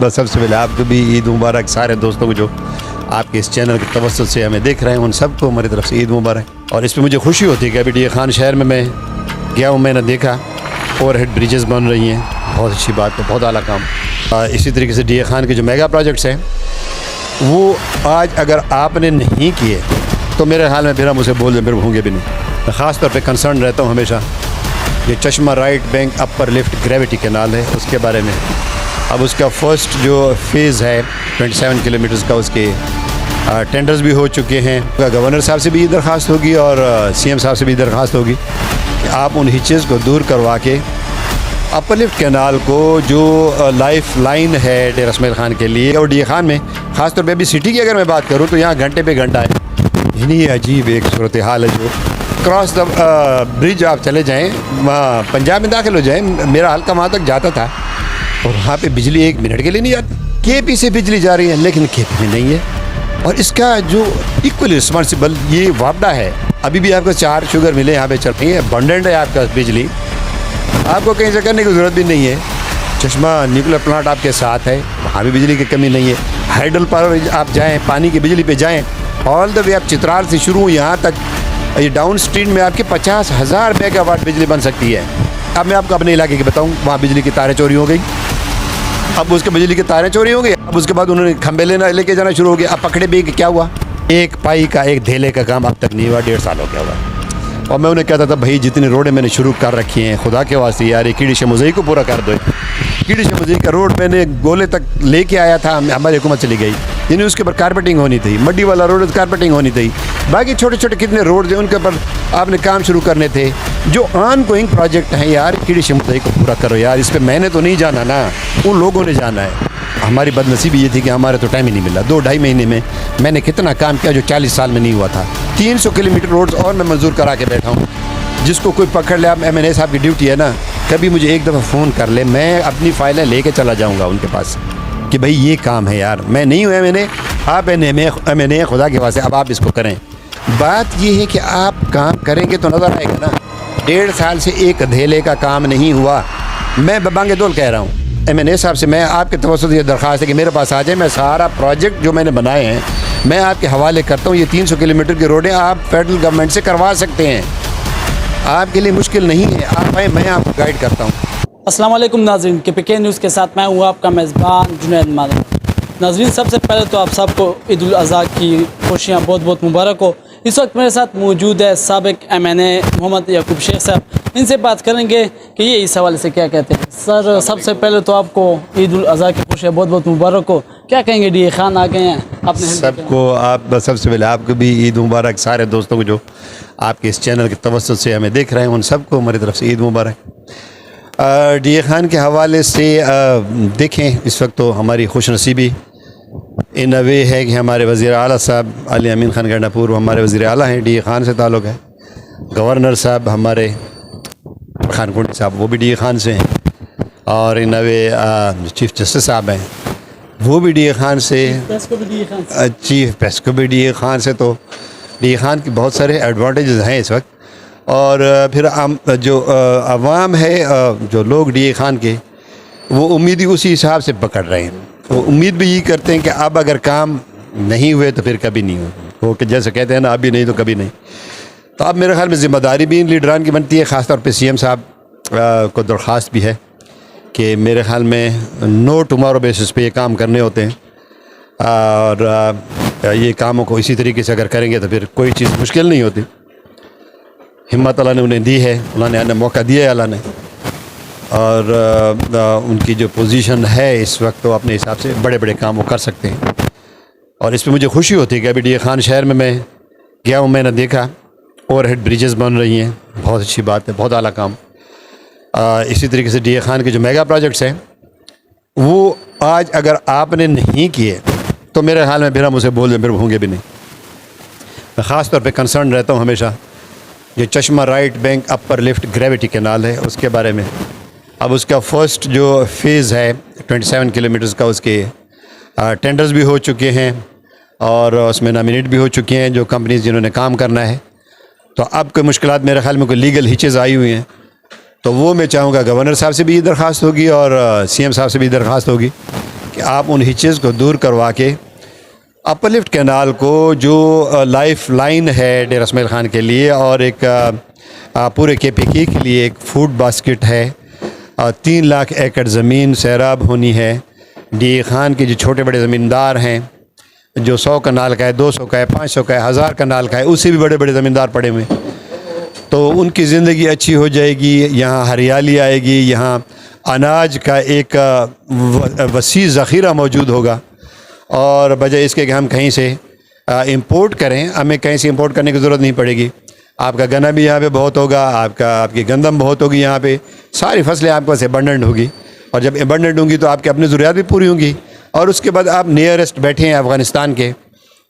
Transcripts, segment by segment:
बस सबसे पहले आपको भी ईद मुबारक। सारे दोस्तों को जो आपके इस चैनल के तवज्जुह से हमें देख रहे हैं उन सबको हमारी तरफ से ईद मुबारक। और इस पर मुझे खुशी होती है कि अभी डी खान शहर में मैं गया हूँ, मैंने देखा ओवरहेड ब्रिजेस बन रही हैं, बहुत अच्छी बात है, बहुत आला काम। इसी तरीके से डी खान के जो मेगा प्रोजेक्ट्स हैं वो आज अगर आपने नहीं किए तो मेरे ख्याल में फिर हम उसे बोल दें फिर होंगे भी नहीं। मैं ख़ास तौर पे कंसर्न रहता हूँ हमेशा। ये चश्मा राइट बैंक अपर लिफ्ट ग्रेविटी कैनाल है, उसके बारे में अब उसका फर्स्ट जो फेज़ है 27 किलोमीटर्स का, उसके टेंडर्स भी हो चुके हैं। गवर्नर साहब से भी दरख्वास्त होगी और सीएम साहब से भी दरख्वास्त होगी कि आप उन हिचेज़ को दूर करवा के अपर लिफ्ट कैनाल को जो लाइफ लाइन है डेरा इस्माइल खान के लिए और डी खान में ख़ास तौर पे अभी सिटी की अगर मैं बात करूँ तो यहाँ घंटे पे घंटा है। इन्हीं अजीब एक सूरत हाल है जो क्रॉस द ब्रिज आप चले जाएँ, वहाँ पंजाब में दाखिल हो जाएँ, मेरा हल्का वहाँ तक जाता था और वहाँ पे बिजली 1 मिनट के लिए नहीं जाती। केपी से बिजली जा रही है लेकिन केपी में नहीं है। और इसका जो इक्वल रिस्पॉन्सिबल ये वापडा है, अभी भी आपको 4 शुगर मिले यहाँ पे चल रही है, अबंडेंट है आपका बिजली, आपको कहीं से करने की ज़रूरत भी नहीं है। चश्मा न्यूक्लियर प्लांट आपके साथ है, वहाँ भी बिजली की कमी नहीं है। हाइडल पर आप जाएँ, पानी की बिजली पे जाएँ, ऑल द वे आप चित्राल से शुरू यहाँ तक ये डाउन स्ट्रीम में आपकी 50,000 मेगावाट बिजली बन सकती है। अब मैं आपको अपने इलाके की बताऊँ, वहाँ बिजली की तारें चोरी हो गई, अब उसके बिजली की तारें चोरी हो गई, अब उसके बाद उन्होंने खंभे लेके जाना शुरू हो गया। अब पकड़े भी क्या हुआ, एक पाई का एक धेले का काम अब तक नहीं हुआ, 1.5 साल हो गया हुआ। और मैं उन्हें कहता था भाई जितनी रोडें मैंने शुरू कर रखी हैं खुदा के वास्ते यार ये कीड़ी शमुज़ई को पूरा कर दो। कीड़ी शमुज़ई का रोड मैंने गोले तक लेके आया था, हमारी हुकूमत चली गई, यानी उसके ऊपर कारपेटिंग होनी थी, मड्डी वाला रोड कारपेटिंग होनी थी, बाकी छोटे छोटे कितने रोड थे उनके ऊपर आपने काम शुरू करने थे जो ऑन गोइंग प्रोजेक्ट हैं। यार कीड़ी शमुज़ई को पूरा करो यार, इस पर मैंने तो नहीं जाना ना, उन लोगों ने जाना है। हमारी बदनसीबी ये थी कि हमारे तो टाइम ही नहीं मिला। 2-2.5 महीने में मैंने कितना काम किया जो 40 साल में नहीं हुआ था। 300 किलोमीटर रोड्स और मैं मंजूर करा के बैठा हूँ। जिसको कोई पकड़ ले, आप MNA साहब की ड्यूटी है ना, कभी मुझे एक दफ़ा फ़ोन कर ले, मैं अपनी फ़ाइलें लेके चला जाऊँगा उनके पास कि भाई ये काम है यार, मैं नहीं हूँ MNA, आप MNA खुदा के वास्ते अब आप इसको करें। बात ये है कि आप काम करेंगे तो नज़र आएगा ना। 1.5 साल से एक धेले का काम नहीं हुआ। मैं बबांगे दोल कह रहा हूँ MNA साहब से, मैं आपके तवज्जुह से ये दरख्वास्त है कि मेरे पास आ जाए, मैं सारा प्रोजेक्ट जो मैंने बनाए हैं मैं आपके हवाले करता हूँ। ये 300 किलोमीटर की रोडें आप फेडरल गवर्नमेंट से करवा सकते हैं, आपके लिए मुश्किल नहीं है, आप आए, मैं आपको गाइड करता हूँ। अस्सलाम वालेकुम नाज़रीन, KPK न्यूज़ के साथ मैं हूँ आपका मेज़बान जुनैद मालिक। नाज़रीन, सबसे पहले तो आप सबको ईद उल अज़हा की खुशियाँ बहुत बहुत मुबारक हो। इस वक्त मेरे साथ मौजूद है साबिक MNA मोहम्मद याकूब शेख साहब, इनसे बात करेंगे कि ये इस हवाले से क्या कहते हैं। सर, सबसे पहले तो आपको ईद उल अज़हा की खुशियाँ बहुत बहुत मुबारक हो। क्या कहेंगे, डी खान आ गए हैं अपने सबको, आप सबसे पहले आपको भी ईद मुबारक। सारे दोस्तों को जो आपके इस चैनल के तवज्जुह से हमें देख रहे हैं उन सबको हमारी तरफ से ईद मुबारक। डी खान के हवाले से देखें, इस वक्त तो हमारी खुशनसीबी इन वे है कि हमारे वज़ीर आला साहब अली अमीन खान गंडापुर हमारे वज़ीर आला हैं, डी खान से ताल्लुक़ है। गवर्नर साहब हमारे खानकुंडी साहब वो भी डी खान से हैं, और इन वे चीफ़ जस्टिस साहब हैं वो भी डी खान से, चीफ पेस्को भी डी खान से। तो डी खान की बहुत सारे एडवांटेजेस हैं इस वक्त। और फिर जो अवाम है, जो लोग डी खान के, वो उम्मीद ही उसी हिसाब से पकड़ रहे हैं। वो उम्मीद भी यही करते हैं कि अब अगर काम नहीं हुए तो फिर कभी नहीं हुए, वो कि जैसे कहते हैं ना, अभी नहीं तो कभी नहीं। तो अब मेरे ख्याल में ज़िम्मेदारी भी इन लीडरान की बनती है, ख़ास तौर पे CM साहब को दरख्वास्त भी है कि मेरे ख्याल में नो टुमारो बेसिस पे ये काम करने होते हैं, और ये कामों को इसी तरीके से अगर करेंगे तो फिर कोई चीज़ मुश्किल नहीं होती। हिम्मत अल्लाह ने उन्हें दी है, उन्होंने ने मौका दिया है अल्लाह ने, और उनकी जो पोजीशन है इस वक्त तो अपने हिसाब से बड़े बड़े काम वो कर सकते हैं। और इस पर मुझे खुशी होती है कि अभी डी खान शहर में मैं गया हूँ, मैंने देखा ओवरहेड ब्रिजेस बन रही हैं, बहुत अच्छी बात है, बहुत आला काम। इसी तरीके से डी खान के जो मेगा प्रोजेक्ट्स हैं वो आज अगर आपने नहीं किए तो मेरे ख्याल में फिर हम उसे बोल दें फिर होंगे भी नहीं। मैं ख़ास तौर पे कंसर्न रहता हूँ हमेशा। ये चश्मा राइट बैंक अपर लिफ्ट ग्रेविटी कैनाल है, उसके बारे में अब उसका फर्स्ट जो फेज़ है 27 किलोमीटर्स का, उसके टेंडर्स भी हो चुके हैं और उसमें नॉमिनेट भी हो चुके हैं जो कंपनीज जिन्होंने काम करना है। तो अब कोई मुश्किलात मेरे ख्याल में कोई लीगल हिचेज़ आई हुई हैं, तो वो मैं चाहूँगा गवर्नर साहब से भी दरख्वास्त होगी और CM साहब से भी दरख्वास्त होगी कि आप उन हिचेज़ को दूर करवा के अपलिफ्ट कैनाल को जो लाइफ लाइन है डेरा इस्माइल खान के लिए और एक पूरे KPK के लिए एक फूड बास्केट है। 3 लाख एकड़ ज़मीन सैराब होनी है। DA खान के जो छोटे बड़े ज़मींदार हैं, जो 100 कनाल का है, 200 का है, 500 का है, 1000 कनाल का है, उससे भी बड़े बड़े ज़मींदार पड़े हुए, तो उनकी ज़िंदगी अच्छी हो जाएगी। यहाँ हरियाली आएगी, यहाँ अनाज का एक वसी ज़ख़ीरा मौजूद होगा। और बजाय इसके कि हम कहीं से इंपोर्ट करें, हमें कहीं से इंपोर्ट करने की ज़रूरत नहीं पड़ेगी। आपका गन्ना भी यहाँ पे बहुत होगा, आपकी गंदम बहुत होगी, यहाँ पे सारी फसलें आपके पास एबंडेंट होगी। और जब एबंडेंट होंगी तो आपकी अपनी ज़रूरियात भी पूरी होंगी। और उसके बाद आप नियरेस्ट बैठे हैं अफ़गानिस्तान के,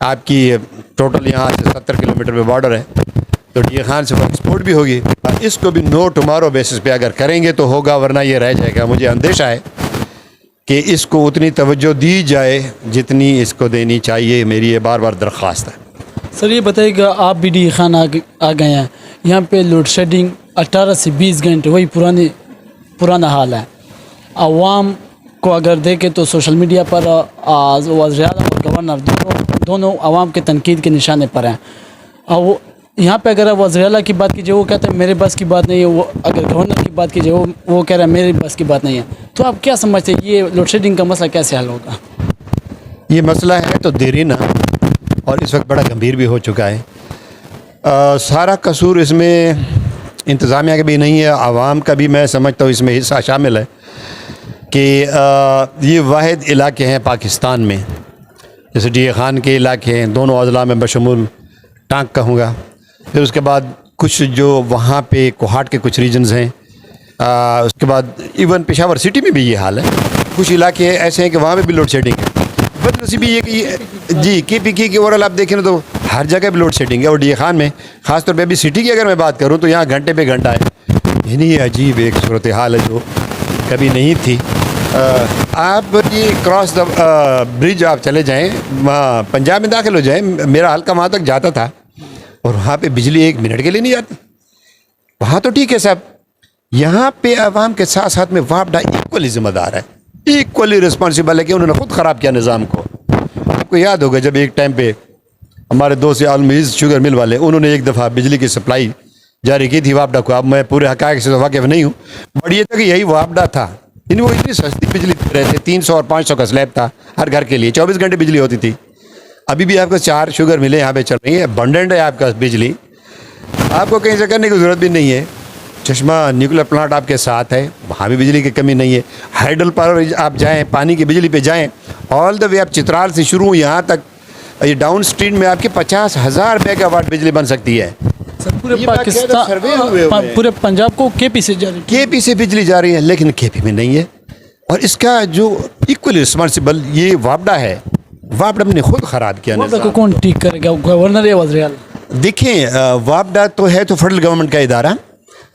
आपकी टोटल यहाँ से 70 किलोमीटर पे बॉर्डर है, तो DA खान से एक्सपोर्ट भी होगी। इसको भी नो टुमारो बेसिस पे अगर करेंगे तो होगा, वरना ये रह जाएगा। मुझे अंदेशा है कि इसको उतनी तवज्जो दी जाए जितनी इसको देनी चाहिए। मेरी ये बार बार दरख्वास्त है। सर ये बताइएगा, आप भी DA खान आ गए हैं, यहाँ पे लोड शेडिंग 18 से 20 घंटे वही पुराना हाल है। आवाम को अगर देखें तो सोशल मीडिया पर वज़ीर-ए-आज़म और गवर्नर दोनों आवाम के तनकीद के निशाने पर हैं। और वो यहाँ पे अगर वज़ीर-ए-आला की बात कीजिए वो कहते हैं मेरे बस की बात नहीं है, वो अगर गवर्नर की बात कीजिए वो कह रहा है मेरी बस की बात नहीं है। तो आप क्या समझते हैं ये लोड शेडिंग का मसला कैसे हल होगा? ये मसला है तो देरी ना, और इस वक्त बड़ा गंभीर भी हो चुका है। सारा कसूर इसमें इंतज़ामिया का भी नहीं है, आवाम का भी मैं समझता हूँ इसमें हिस्सा शामिल है कि ये वाहिद इलाके हैं पाकिस्तान में, जैसे DA खान के इलाके हैं, दोनों अज़ला में बशमूल टांक कहूँगा। फिर उसके बाद कुछ जो वहाँ पे कोहाट के कुछ रीजन्स हैं, उसके बाद इवन पेशावर सिटी में भी ये हाल है। कुछ इलाके ऐसे हैं कि वहाँ पे भी लोड शेडिंग है। बदनसीबी ये कि जी KPK के ओवरऑल आप देखें ना तो हर जगह पे लोड शेडिंग है। और DA खान में ख़ासतौर पे अभी सिटी की अगर मैं बात करूँ तो यहाँ घंटे पे घंटा है। यानी ये अजीब एक सूरत हाल है जो कभी नहीं थी। आप ये क्रॉस द ब्रिज आप चले जाएँ, वहाँ पंजाब में दाखिल हो जाएँ, मेरा हल्का वहाँ तक जाता था और वहाँ पे बिजली 1 मिनट के लिए नहीं जाती। वहाँ तो ठीक है साहब, यहाँ पे आवाम के साथ साथ में वापडा इक्वली ज़िम्मेदार है, इक्वली रिस्पॉन्सिबल है कि उन्होंने ख़ुद ख़राब किया निज़ाम को। आपको याद होगा जब एक टाइम पे हमारे दोस्त आलमीज़ शुगर मिल वाले, उन्होंने एक दफ़ा बिजली की सप्लाई जारी की थी वापडा को। अब मैं पूरे हक़ाइक़ से तो वाकिफ़ नहीं हूँ, बट ये था कि यही वापडा था। यानी वो इतनी सस्ती बिजली दे रहे थे, 300 और 500 का स्लैब था हर घर के लिए, 24 घंटे बिजली होती थी। अभी भी आपको 4 शुगर मिले यहाँ पे चल रही है, अबंडेंट है आपका बिजली, आपको कहीं से करने की ज़रूरत भी नहीं है। चश्मा न्यूक्लियर प्लांट आपके साथ है, वहाँ भी बिजली की कमी नहीं है। हाइडल पावर आप जाएँ, पानी की बिजली पे जाएँ, ऑल द वे आप चित्राल से शुरू यहाँ तक ये डाउन स्ट्रीम में आपकी 50,000 मेगावाट बिजली बन सकती है। सर पूरे पाकिस्तान, पूरे पंजाब को KP से बिजली जा रही है, लेकिन KP में नहीं है। और इसका जो इक्वली रिस्पॉन्सिबल ये वापडा है, वापडा ने खुद ख़राब किया। वापडा को कौन ठीक करेगा, गवर्नर या वज़ीर-ए-आला? देखें, वापडा तो है तो फेडरल गवर्नमेंट का इदारा,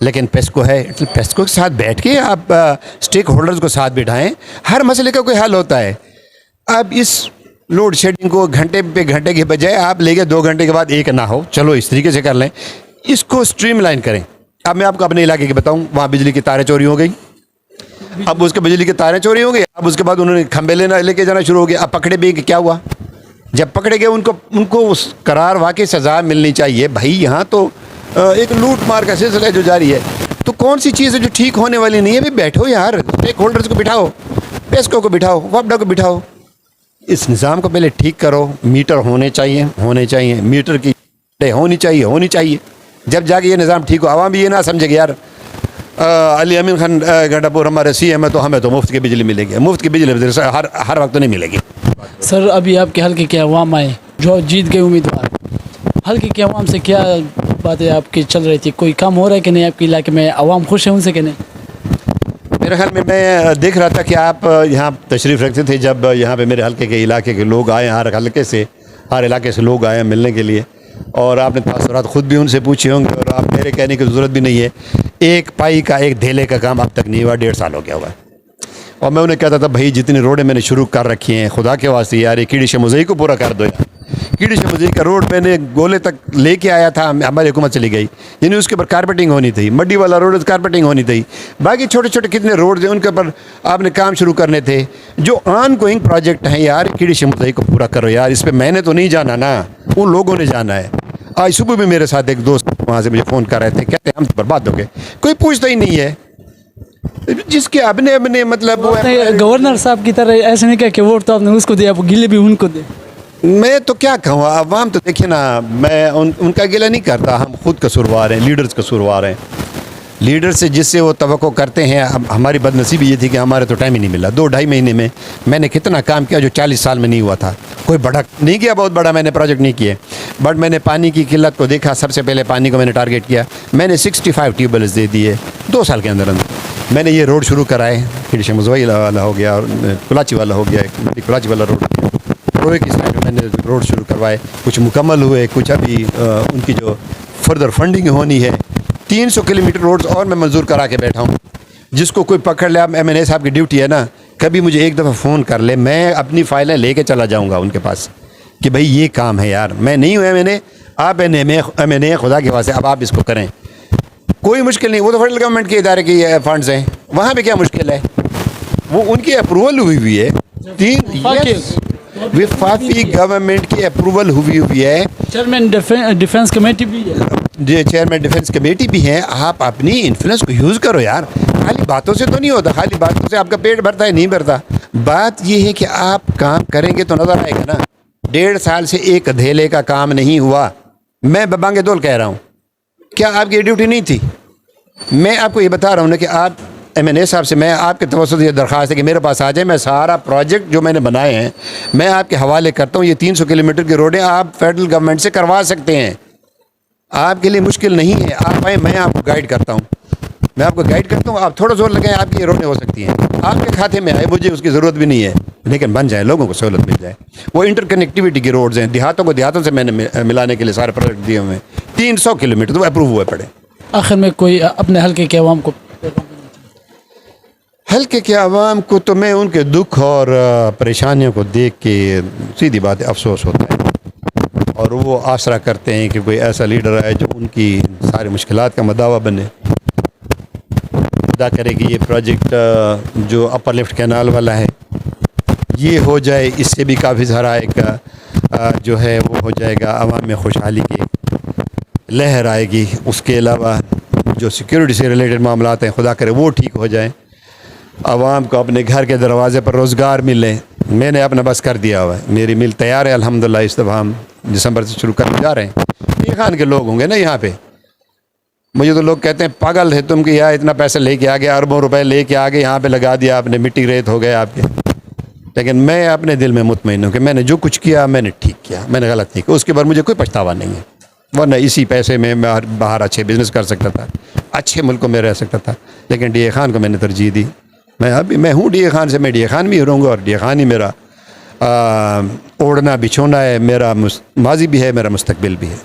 लेकिन पेस्को है, पेस्को के साथ बैठ के आप स्टेक होल्डर्स को साथ बिठाएं, हर मसले का कोई हल होता है। अब इस लोड शेडिंग को घंटे पे घंटे के बजाय आप लेके 2 घंटे के बाद एक ना हो, चलो इस तरीके से कर लें, इसको स्ट्रीमलाइन करें। अब मैं आपको अपने इलाके की बताऊं, वहाँ बिजली की तारें चोरी हो गई। अब उसके बिजली की तारें चोरी हो गई, अब उसके बाद उन्होंने खंबे लेके जाना शुरू हो गया। अब पकड़े भी क्या हुआ, जब पकड़े गए उनको उस करार वाकई सज़ा मिलनी चाहिए। भाई यहाँ तो एक लूट मार का सिलसिला जो जारी है, तो कौन सी चीज़ है जो ठीक होने वाली नहीं है? भाई बैठो यार, स्टेक होल्डर्स को बिठाओ, पेस्को को बिठाओ, वापडा को बिठाओ, इस निज़ाम को पहले ठीक करो। मीटर होने चाहिए, मीटर की होनी चाहिए, जब जाके ये निज़ाम ठीक हो। आवाम भी ये ना समझे कि यार अली अमीन खान गंडापुर हमारे CM है तो हमें तो मुफ्त की बिजली मिलेगी। मुफ्त की बिजली हर वक्त तो नहीं मिलेगी। सर अभी आपके हल्के के अवाम आए जो जीत गए उम्मीदवार, हल्के के अवाम से क्या बातें आपकी चल रही थी? कोई काम हो रहा है कि नहीं आपके इलाके में? अवाम खुश है उनसे कि नहीं? मेरे ख्याल में मैं देख रहा था कि आप यहाँ तशरीफ़ रखते थे जब यहाँ पे मेरे हल्के के इलाके के लोग आए, हर हल्के से हर इलाके से लोग आए मिलने के लिए, और आपने तासुरात ख़ुद भी उनसे पूछे होंगे और आप मेरे कहने की ज़रूरत भी नहीं है। एक पाई का एक धेले का काम अब तक नहीं हुआ, 1.5 साल हो गया हुआ है। और मैं उन्हें कहता था भाई जितनी रोडें मैंने शुरू कर रखी हैं, खुदा के वास्ते यार ये कीड़ी शमुज़ई को पूरा कर दो यार। कीड़ी शमूजी का रोड मैंने गोले तक लेके आया था, हमारी हुकूमत चली गई, यानी उसके ऊपर कारपेटिंग होनी थी। मड्डी वाला रोड कारपेटिंग होनी थी। बाकी छोटे छोटे कितने रोड थे उनके ऊपर आपने काम शुरू करने थे। जो ऑन गोइंग प्रोजेक्ट हैं यार, कीड़ी शमूजी को पूरा करो यार। इस पर मैंने तो नहीं जाना ना, उन लोगों ने जाना है। आज सुबह भी मेरे साथ एक दोस्त वहाँ से मुझे फ़ोन कर रहे थे, कहते हैं हम तो बर्बाद हो गए, कोई पूछता ही नहीं है। जिसके अपने अपने मतलब वो है। गवर्नर साहब की तरह ऐसे नहीं कहा कि वोट तो आपने उसको दिया, वो गिले भी उनको दे। मैं तो क्या कहूँ, अवाम तो देखिए ना, मैं उनका गिला नहीं करता। हम खुद कसूरवार हैं, लीडर्स कसूरवार हैं। लीडर से जिससे वो तवक्को करते हैं, हमारी बदनसीबी ये थी कि हमारे तो टाइम ही नहीं मिला। 2-2.5 महीने में मैंने कितना काम किया जो 40 साल में नहीं हुआ था। कोई बड़ा नहीं किया, बहुत बड़ा मैंने प्रोजेक्ट नहीं किए, बट मैंने पानी की किल्लत को देखा। सबसे पहले पानी को मैंने टारगेट किया। मैंने 65 ट्यूबवेल्स दे दिए 2 साल के अंदर अंदर। मैंने ये रोड शुरू कराए, फिर शमजवाई वाला हो गया और कुलाची वाला हो गया, कुलाची वाला रोड रोए की साइड में मैंने रोड शुरू करवाए। कुछ मुकम्मल हुए, कुछ अभी उनकी जो फर्दर फंडिंग होनी है। 300 किलोमीटर रोड्स और मैं मंजूर करा के बैठा हूँ। जिसको कोई पकड़ ले, अब MNA साहब की ड्यूटी है ना, कभी मुझे एक दफ़ा फ़ोन कर ले, मैं अपनी फ़ाइलें लेके चला जाऊँगा उनके पास कि भाई ये काम है यार। मैं नहीं हूँ MNA, आप MNA खुदा के वास्ते, अब आप इसको करें, कोई मुश्किल नहीं। वो तो फेडरल गवर्नमेंट के इदारे की फंड्स हैं, वहाँ पे क्या मुश्किल है। वो उनकी अप्रूवल हुई है, वफाकी गवर्नमेंट की अप्रूवल हुई है। चेयरमैन डिफेंस कमेटी भी है, जो चेयरमैन डिफेंस कमेटी भी हैं। आप अपनी इन्फ्लुएंस को यूज़ करो यार। खाली बातों से तो नहीं होता, खाली बातों से आपका पेट भरता है नहीं भरता। बात ये है कि आप काम करेंगे तो नज़र आएगा ना। 1.5 साल से एक अधेले का काम नहीं हुआ। मैं बबांगे दौल कह रहा हूँ, क्या आपकी ड्यूटी नहीं थी? मैं आपको ये बता रहा हूँ ना कि आप MNA साहब से मैं आपके तवज्जो ये दरख्वास्त है कि मेरे पास आ जाए। मैं सारा प्रोजेक्ट जो मैंने बनाए हैं मैं आपके हवाले करता हूँ। ये 300 किलोमीटर की रोडें आप फेडरल गवर्नमेंट से करवा सकते हैं, आपके लिए मुश्किल नहीं है। आप आए, मैं आपको गाइड करता हूँ, मैं आपको गाइड करता हूँ। आप थोड़ा जोर लगाएं, आपकी ये रोडें हो सकती हैं। आपके खाते में आए, मुझे उसकी ज़रूरत भी नहीं है, लेकिन बन जाए, लोगों को सहूलत मिल जाए। वो इंटरकनेक्टिविटी की रोड्स हैं, देहातों को देहातों से मैंने मिलाने के लिए सारे प्रोजेक्ट दिए हुए हैं। 300 किलोमीटर तो अप्रूव हुए पड़े। आखिर में कोई अपने हल्के के अवाम को, हल्के के अवाम को तो मैं उनके दुख और परेशानियों को देख के सीधी बात है अफसोस होता है, और वो आसरा करते हैं कि कोई ऐसा लीडर आए जो उनकी सारी मुश्किलात का मदावा बने। खुदा करे कि ये प्रोजेक्ट जो अपर लिफ्ट कैनाल वाला है ये हो जाए, इससे भी काफ़ी सारा एक जो है वो हो जाएगा, आवाम में खुशहाली की लहर आएगी। उसके अलावा जो सिक्योरिटी से रिलेटेड मामला हैं, खुदा करे वो ठीक हो जाए, आवाम को अपने घर के दरवाज़े पर रोज़गार मिले। मैंने अपना बस कर दिया हुआ है, मेरी मिल तैयार है अल्हम्दुलिल्लाह। इस दफ़ा हम दिसंबर से शुरू करने जा रहे हैं। ये खान के लोग होंगे ना यहाँ पे, मुझे तो लोग कहते हैं पागल है तुम कि यार इतना पैसा लेके आ गए, अरबों रुपए लेके आ गए, यहाँ पे लगा दिया आपने, मिट्टी रेत हो गए आपके। लेकिन मैं अपने दिल में मुतमईन हूँ कि मैंने जो कुछ किया मैंने ठीक किया, मैंने गलत नहीं किया। उसके बाद मुझे कोई पछतावा नहीं है, वरना इसी पैसे में मैं बाहर अच्छे बिज़नेस कर सकता था, अच्छे मुल्कों में रह सकता था। लेकिन DA खान को मैंने तरजीह दी। मैं हूँ DA खान से, मैं DA खान भी रहूँगा, और DA खान ही मेरा ओढ़ना बिछोना है, मेरा माजी भी है, मेरा मुस्तकबिल भी है।